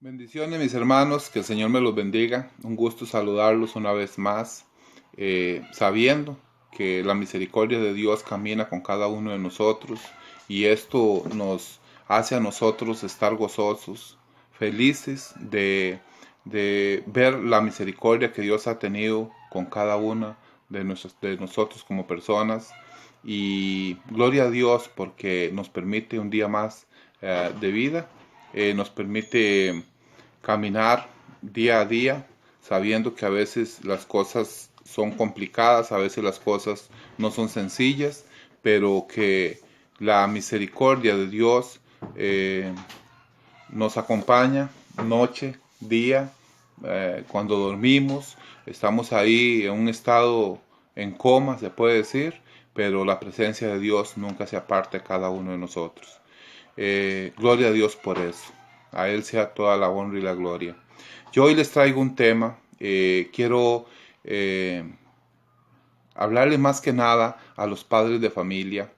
Bendiciones mis hermanos, que el Señor me los bendiga. Un gusto saludarlos una vez más, sabiendo que la misericordia de Dios camina con cada uno de nosotros y esto nos hace a nosotros estar gozosos, felices de ver la misericordia que Dios ha tenido con cada una de nosotros como personas. Y gloria a Dios porque nos permite un día más de vida, nos permite caminar día a día, sabiendo que a veces las cosas son complicadas, a veces las cosas no son sencillas, pero que la misericordia de Dios nos acompaña noche, día, cuando dormimos, estamos ahí en un estado en coma, se puede decir, pero la presencia de Dios nunca se aparta de cada uno de nosotros. Gloria a Dios por eso. A Él sea toda la honra y la gloria. Yo hoy les traigo un tema. Quiero hablarle más que nada a los padres de familia.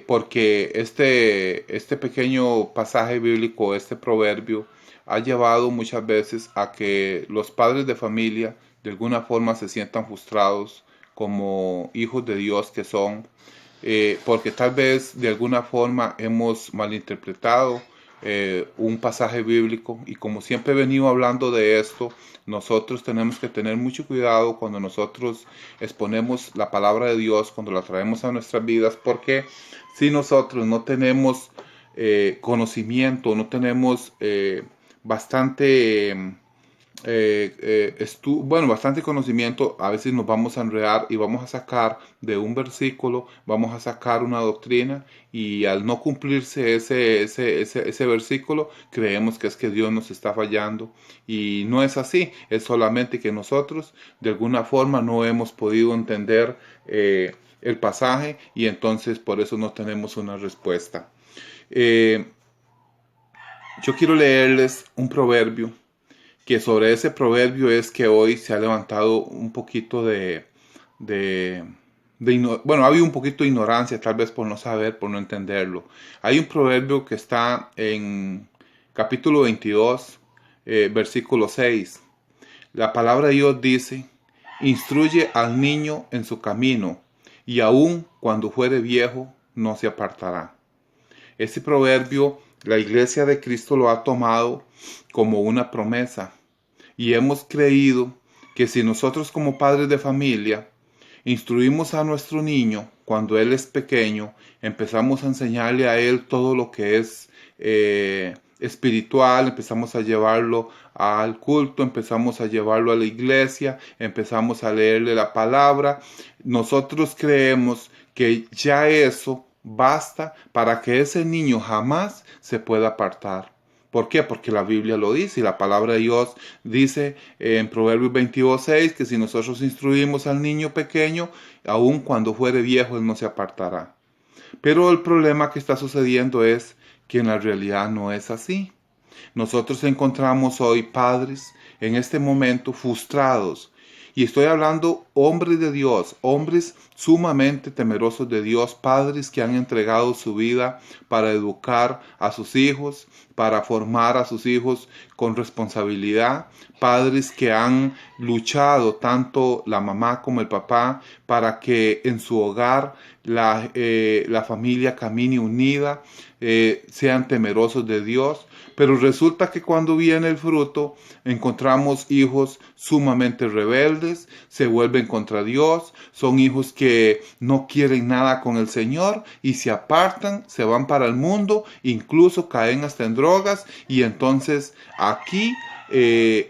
Porque este pequeño pasaje bíblico, este proverbio, ha llevado muchas veces a que los padres de familia de alguna forma se sientan frustrados como hijos de Dios que son, porque tal vez de alguna forma hemos malinterpretado un pasaje bíblico, y como siempre he venido hablando de esto, nosotros tenemos que tener mucho cuidado cuando nosotros exponemos la palabra de Dios, cuando la traemos a nuestras vidas, porque si nosotros no tenemos conocimiento, no tenemos bastante bastante conocimiento, a veces nos vamos a enredar y vamos a sacar de un versículo, vamos a sacar una doctrina, y al no cumplirse ese versículo, creemos que es que Dios nos está fallando, y no es así, es solamente que nosotros de alguna forma no hemos podido entender el pasaje, y entonces por eso no tenemos una respuesta. Eh, yo quiero leerles un proverbio, que sobre ese proverbio es que hoy se ha levantado un poquito bueno, ha habido un poquito de ignorancia, tal vez por no saber, por no entenderlo. Hay un proverbio que está en capítulo 22, versículo 6. La palabra de Dios dice: instruye al niño en su camino, y aun cuando fuere viejo no se apartará. Este proverbio la Iglesia de Cristo lo ha tomado como una promesa, y hemos creído que si nosotros como padres de familia instruimos a nuestro niño cuando él es pequeño, empezamos a enseñarle a él todo lo que es espiritual, empezamos a llevarlo al culto, empezamos a llevarlo a la iglesia, empezamos a leerle la palabra, nosotros creemos que ya eso basta para que ese niño jamás se pueda apartar. ¿Por qué? Porque la Biblia lo dice, y la palabra de Dios dice en Proverbios 22:6 que si nosotros instruimos al niño pequeño, aun cuando fuere viejo, él no se apartará. Pero el problema que está sucediendo es que en la realidad no es así. Nosotros encontramos hoy padres en este momento frustrados. Y estoy hablando hombres de Dios, hombres sumamente temerosos de Dios, padres que han entregado su vida para educar a sus hijos, para formar a sus hijos con responsabilidad, padres que han luchado tanto la mamá como el papá para que en su hogar la familia camine unida, sean temerosos de Dios. Pero resulta que cuando viene el fruto, encontramos hijos sumamente rebeldes, se vuelven contra Dios, son hijos que no quieren nada con el Señor y se apartan, se van para el mundo, incluso caen hasta en drogas. Y entonces aquí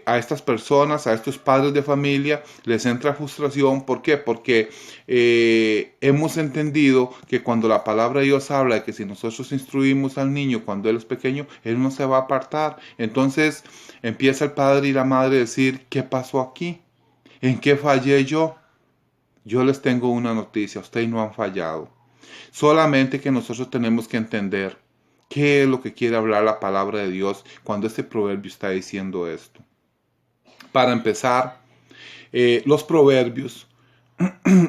a estas personas, a estos padres de familia, les entra frustración. ¿Por qué? Porque hemos entendido que cuando la palabra de Dios habla de que si nosotros instruimos al niño cuando él es pequeño, él no se va a apartar. Entonces empieza el padre y la madre a decir: ¿qué pasó aquí? ¿En qué fallé yo? Yo les tengo una noticia: ustedes no han fallado. Solamente que nosotros tenemos que entender qué es lo que quiere hablar la palabra de Dios cuando este proverbio está diciendo esto. Para empezar, los proverbios,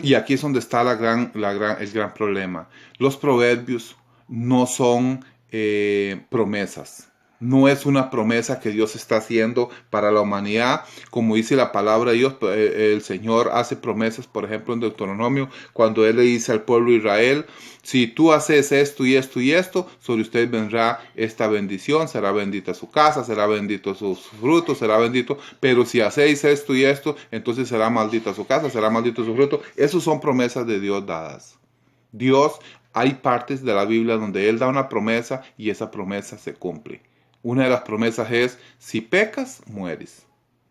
y aquí es donde está el gran problema, los proverbios no son promesas. No es una promesa que Dios está haciendo para la humanidad, como dice la palabra de Dios. El Señor hace promesas, por ejemplo, en Deuteronomio, cuando Él le dice al pueblo de Israel: si tú haces esto y esto y esto, sobre usted vendrá esta bendición, será bendita su casa, será bendito sus frutos, será bendito, pero si hacéis esto y esto, entonces será maldita su casa, será maldito su fruto. Esas son promesas de Dios dadas. Dios, hay partes de la Biblia donde Él da una promesa y esa promesa se cumple. Una de las promesas es: si pecas, mueres.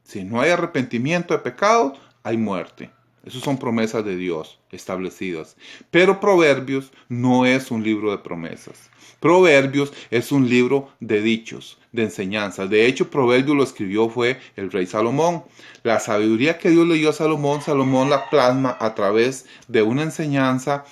Si no hay arrepentimiento de pecado, hay muerte. Esas son promesas de Dios establecidas. Pero Proverbios no es un libro de promesas. Proverbios es un libro de dichos, de enseñanzas. De hecho, Proverbios lo escribió fue el rey Salomón. La sabiduría que Dios le dio a Salomón, Salomón la plasma a través de una enseñanza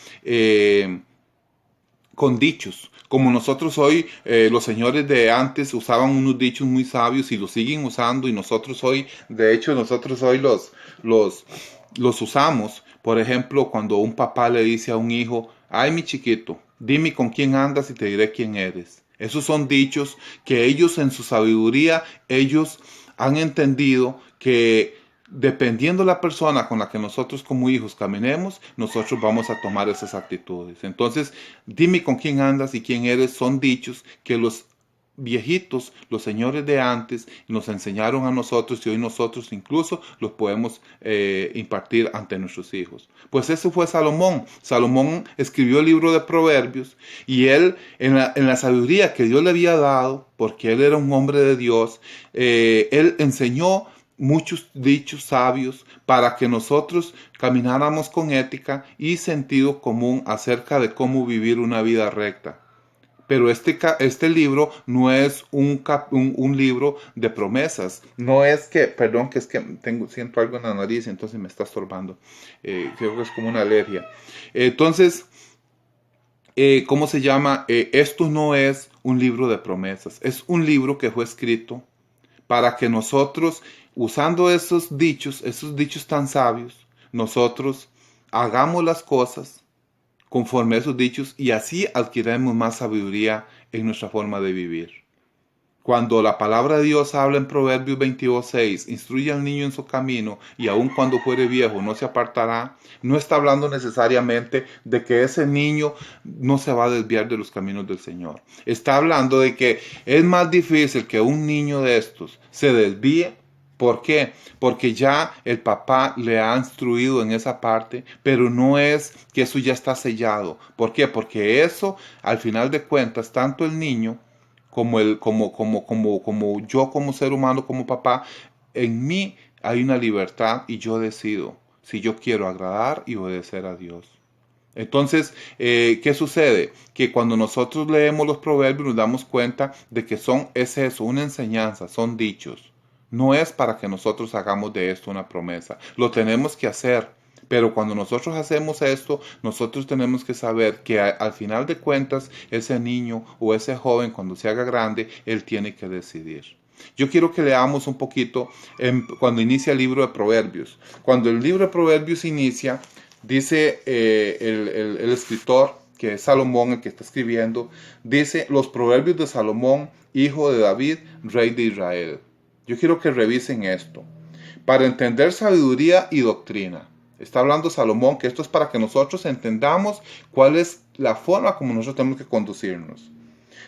con dichos. Como nosotros hoy, los señores de antes usaban unos dichos muy sabios y los siguen usando, y nosotros hoy, de hecho, nosotros hoy los usamos. Por ejemplo, cuando un papá le dice a un hijo: ay, mi chiquito, dime con quién andas y te diré quién eres. Esos son dichos que ellos, en su sabiduría, ellos han entendido que dependiendo la persona con la que nosotros como hijos caminemos, nosotros vamos a tomar esas actitudes. Entonces, dime con quién andas y quién eres, son dichos que los viejitos, los señores de antes, nos enseñaron a nosotros, y hoy nosotros incluso los podemos impartir ante nuestros hijos. Pues ese fue Salomón. Salomón escribió el libro de Proverbios, y él, en la sabiduría que Dios le había dado, porque él era un hombre de Dios, él enseñó muchos dichos sabios para que nosotros camináramos con ética y sentido común acerca de cómo vivir una vida recta. Pero este libro no es un libro de promesas. No es que, perdón, que es que siento algo en la nariz, entonces me está estorbando. Creo que es como una alergia. Entonces, ¿cómo se llama? Esto no es un libro de promesas. Es un libro que fue escrito para que nosotros, usando esos dichos tan sabios, nosotros hagamos las cosas conforme a esos dichos, y así adquiriremos más sabiduría en nuestra forma de vivir. Cuando la palabra de Dios habla en Proverbios 22:6, instruye al niño en su camino, y aun cuando fuere viejo no se apartará, no está hablando necesariamente de que ese niño no se va a desviar de los caminos del Señor. Está hablando de que es más difícil que un niño de estos se desvíe. ¿Por qué? Porque ya el papá le ha instruido en esa parte, pero no es que eso ya está sellado. ¿Por qué? Porque eso, al final de cuentas, tanto el niño como yo como ser humano, como papá, en mí hay una libertad, y yo decido si yo quiero agradar y obedecer a Dios. Entonces, ¿qué sucede? Que cuando nosotros leemos los proverbios nos damos cuenta de que es eso, una enseñanza, son dichos. No es para que nosotros hagamos de esto una promesa. Lo tenemos que hacer. Pero cuando nosotros hacemos esto, nosotros tenemos que saber que al final de cuentas, ese niño o ese joven, cuando se haga grande, él tiene que decidir. Yo quiero que leamos un poquito cuando inicia el libro de Proverbios. Cuando el libro de Proverbios inicia, dice el escritor, que es Salomón el que está escribiendo, dice: los proverbios de Salomón, hijo de David, rey de Israel. Yo quiero que revisen esto. Para entender sabiduría y doctrina. Está hablando Salomón, que esto es para que nosotros entendamos cuál es la forma como nosotros tenemos que conducirnos.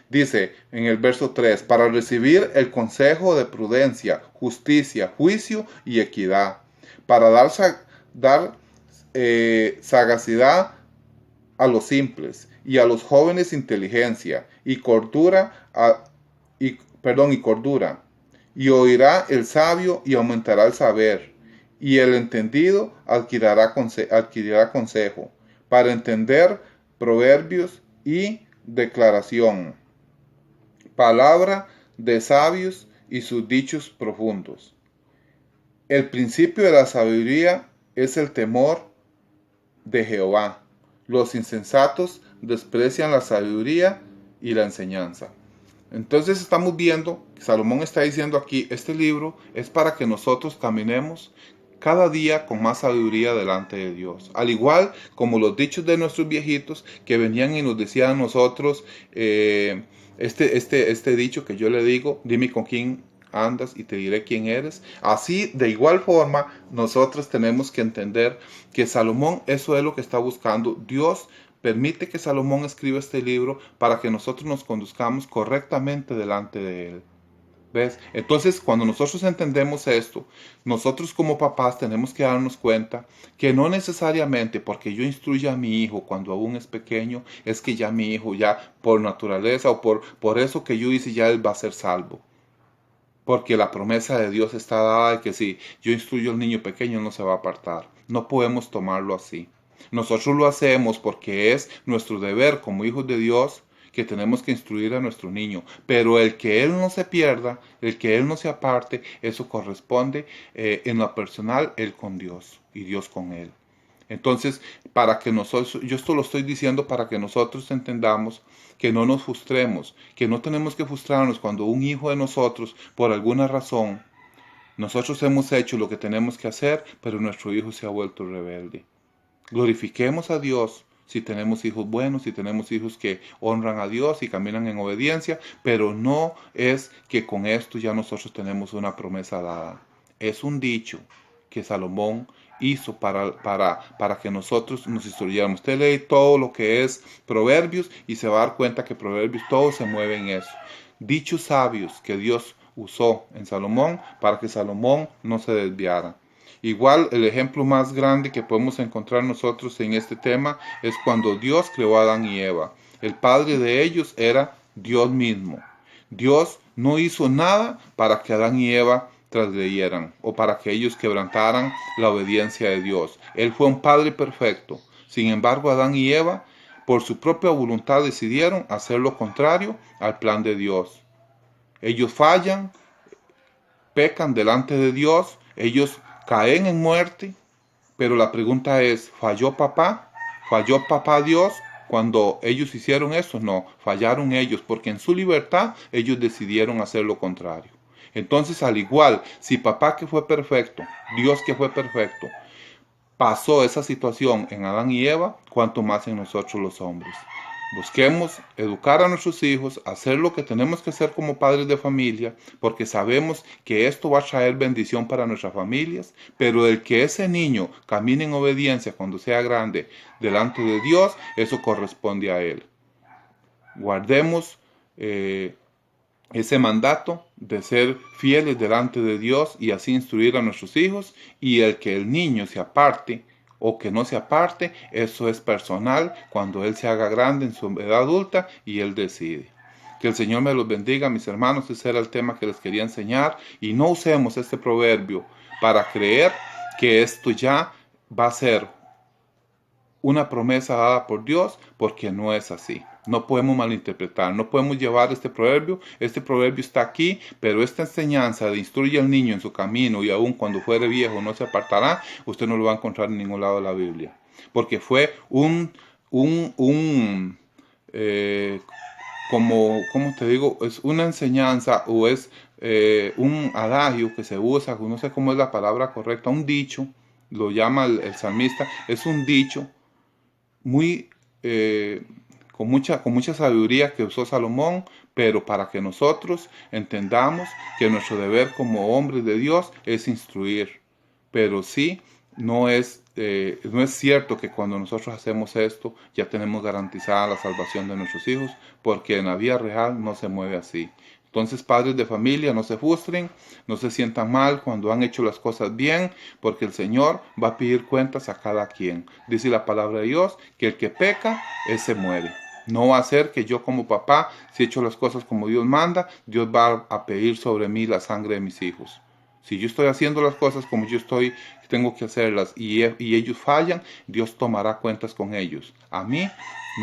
Dice en el verso 3, para recibir el consejo de prudencia, justicia, juicio y equidad, para dar sagacidad a los simples, y a los jóvenes inteligencia y cordura, y oirá el sabio y aumentará el saber, y el entendido adquirirá consejo, para entender proverbios y declaración, palabra de sabios y sus dichos profundos. El principio de la sabiduría es el temor de Jehová. Los insensatos desprecian la sabiduría y la enseñanza. Entonces estamos viendo que Salomón está diciendo aquí: este libro es para que nosotros caminemos cada día con más sabiduría delante de Dios. Al igual como los dichos de nuestros viejitos, que venían y nos decían a nosotros, este dicho que yo le digo, dime con quién andas y te diré quién eres. Así, de igual forma, nosotros tenemos que entender que Salomón, eso es lo que está buscando. Dios permite que Salomón escriba este libro para que nosotros nos conduzcamos correctamente delante de él. ¿Ves? Entonces, cuando nosotros entendemos esto, nosotros como papás tenemos que darnos cuenta que no necesariamente porque yo instruya a mi hijo cuando aún es pequeño, es que ya mi hijo ya por naturaleza o por eso que yo hice ya él va a ser salvo. Porque la promesa de Dios está dada de que si yo instruyo al niño pequeño no se va a apartar. No podemos tomarlo así. Nosotros lo hacemos porque es nuestro deber como hijos de Dios que tenemos que instruir a nuestro niño. Pero el que él no se pierda, el que él no se aparte, eso corresponde en lo personal él con Dios y Dios con él. Entonces, para que nosotros, yo esto lo estoy diciendo para que nosotros entendamos que no nos frustremos, que no tenemos que frustrarnos cuando un hijo de nosotros, por alguna razón, nosotros hemos hecho lo que tenemos que hacer, pero nuestro hijo se ha vuelto rebelde. Glorifiquemos a Dios si tenemos hijos buenos, si tenemos hijos que honran a Dios y caminan en obediencia, pero no es que con esto ya nosotros tenemos una promesa dada. Es un dicho que Salomón hizo para que nosotros nos instruyéramos. Usted lee todo lo que es Proverbios y se va a dar cuenta que Proverbios todo se mueve en eso. Dichos sabios que Dios usó en Salomón para que Salomón no se desviara. Igual el ejemplo más grande que podemos encontrar nosotros en este tema es cuando Dios creó a Adán y Eva. El padre de ellos era Dios mismo. Dios no hizo nada para que Adán y Eva transgredieran o para que ellos quebrantaran la obediencia de Dios. Él fue un padre perfecto. Sin embargo, Adán y Eva, por su propia voluntad, decidieron hacer lo contrario al plan de Dios. Ellos fallan, pecan delante de Dios, ellos caen en muerte, pero la pregunta es, ¿falló papá? ¿Falló papá Dios cuando ellos hicieron eso? No, fallaron ellos, porque en su libertad ellos decidieron hacer lo contrario. Entonces, al igual, si papá que fue perfecto, Dios que fue perfecto, pasó esa situación en Adán y Eva, cuanto más en nosotros los hombres. Busquemos educar a nuestros hijos, hacer lo que tenemos que hacer como padres de familia, porque sabemos que esto va a traer bendición para nuestras familias, pero el que ese niño camine en obediencia cuando sea grande delante de Dios, eso corresponde a él. Guardemos ese mandato de ser fieles delante de Dios y así instruir a nuestros hijos, y el que el niño se aparte o que no se aparte, eso es personal cuando él se haga grande en su edad adulta y él decide. Que el Señor me los bendiga, mis hermanos. Ese era el tema que les quería enseñar, y no usemos este proverbio para creer que esto ya va a ser una promesa dada por Dios, porque no es así. No podemos malinterpretar, no podemos llevar este proverbio está aquí, pero esta enseñanza de instruye al niño en su camino y aun cuando fuere viejo no se apartará, usted no lo va a encontrar en ningún lado de la Biblia, porque fue ¿cómo te digo? Es una enseñanza o es un adagio que se usa, no sé cómo es la palabra correcta, un dicho, lo llama el salmista, es un dicho muy con mucha sabiduría que usó Salomón, pero para que nosotros entendamos que nuestro deber como hombres de Dios es instruir. Pero sí, no es cierto que cuando nosotros hacemos esto ya tenemos garantizada la salvación de nuestros hijos, porque en la vida real no se mueve así. Entonces, padres de familia, no se frustren, no se sientan mal cuando han hecho las cosas bien, porque el Señor va a pedir cuentas a cada quien. Dice la palabra de Dios que el que peca, ese muere. No va a ser que yo como papá, si he hecho las cosas como Dios manda, Dios va a pedir sobre mí la sangre de mis hijos. Si yo estoy haciendo las cosas como tengo que hacerlas y ellos fallan, Dios tomará cuentas con ellos. A mí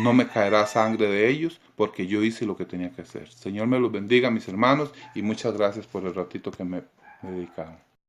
no me caerá sangre de ellos porque yo hice lo que tenía que hacer. Señor me los bendiga, mis hermanos, y muchas gracias por el ratito que me dedicaron.